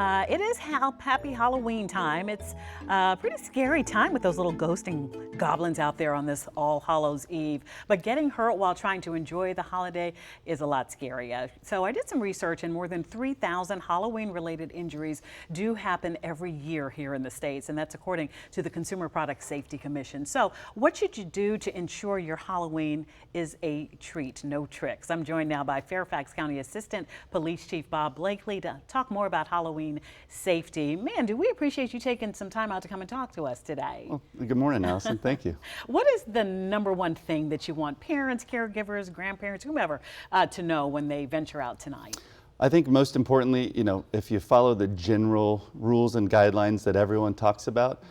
It is happy Halloween time. It's a pretty scary time with those little ghosting goblins out there on this All Hallows Eve. But getting hurt while trying to enjoy the holiday is a lot scarier. So I did some research, and more than 3,000 Halloween-related injuries do happen every year here in the States, and that's according to the Consumer Product Safety Commission. So what should you do to ensure your Halloween is a treat, no tricks? I'm joined now by Fairfax County Assistant Police Chief Bob Blakely to talk more about Halloween safety. Man, do we appreciate you taking some time out to come and talk to us today. Well, good morning, Allison. Thank you. What is the number one thing that you want parents, caregivers, grandparents, whomever to know when they venture out tonight? I think most importantly, if you follow the general rules and guidelines that everyone talks about,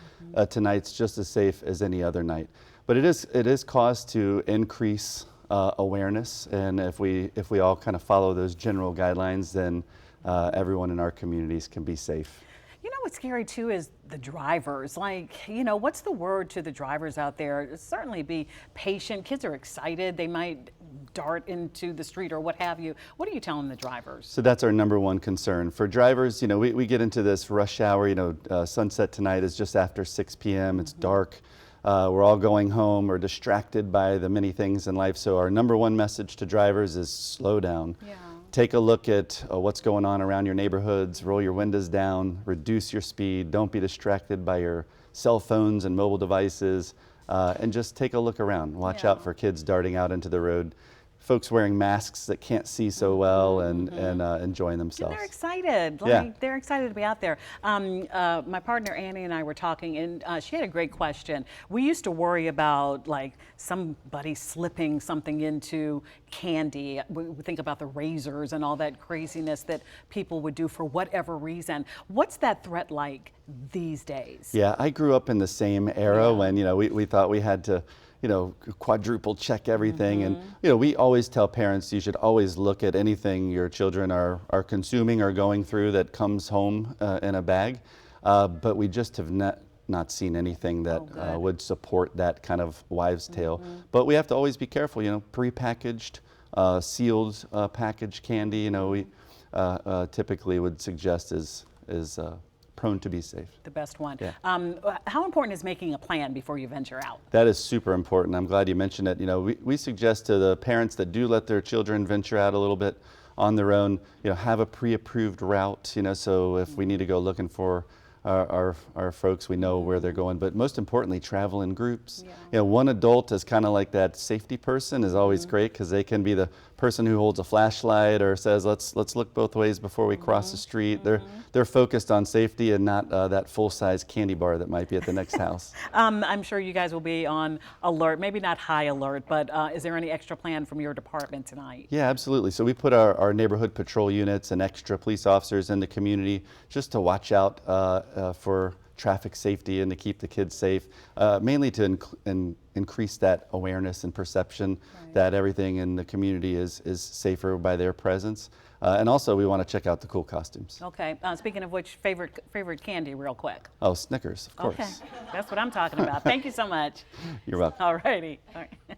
tonight's just as safe as any other night. But it is cause to increase awareness, and if we all kind of follow those general guidelines, then everyone in our communities can be safe. You know what's scary too is the drivers. What's the word to the drivers out there? Certainly be patient. Kids are excited. They might dart into the street or what have you. What are you telling the drivers? So that's our number one concern. For drivers, we get into this rush hour, sunset tonight is just after 6 p.m. It's dark. We're all going home or distracted by the many things in life. So our number one message to drivers is slow down. Yeah. Take a look at what's going on around your neighborhoods, roll your windows down, reduce your speed, don't be distracted by your cell phones and mobile devices, and just take a look around. Watch out for kids darting out into the road, folks wearing masks that can't see so well and enjoying themselves. And they're excited. They're excited to be out there. My partner Annie and I were talking, and she had a great question. We used to worry about somebody slipping something into candy. We think about the razors and all that craziness that people would do for whatever reason. What's that threat like these days? Yeah, I grew up in the same era when we thought we had to quadruple check everything. And, we always tell parents you should always look at anything your children are consuming or going through that comes home in a bag. But we just have not seen anything that would support that kind of wives' tale. But we have to always be careful, pre-packaged, sealed packaged candy, we typically would suggest is prone to be safe. The best one. Yeah. How important is making a plan before you venture out? That is super important. I'm glad you mentioned it. We suggest to the parents that do let their children venture out a little bit on their own, have a pre-approved route, so if we need to go looking for our folks, we know where they're going. But most importantly, travel in groups. One adult is kind of like that safety person is always great, because they can be the person who holds a flashlight or says, let's look both ways before we cross the street. They're focused on safety and not that full-size candy bar that might be at the next house. I'm sure you guys will be on alert, maybe not high alert, but is there any extra plan from your department tonight? Yeah, absolutely. So we put our neighborhood patrol units and extra police officers in the community just to watch out for traffic safety and to keep the kids safe, mainly to increase that awareness and perception that everything in the community is safer by their presence. And also we want to check out the cool costumes. Okay, speaking of which, favorite candy real quick? Oh, Snickers, of course. Okay, that's what I'm talking about. Thank you so much. You're welcome. All righty. All right.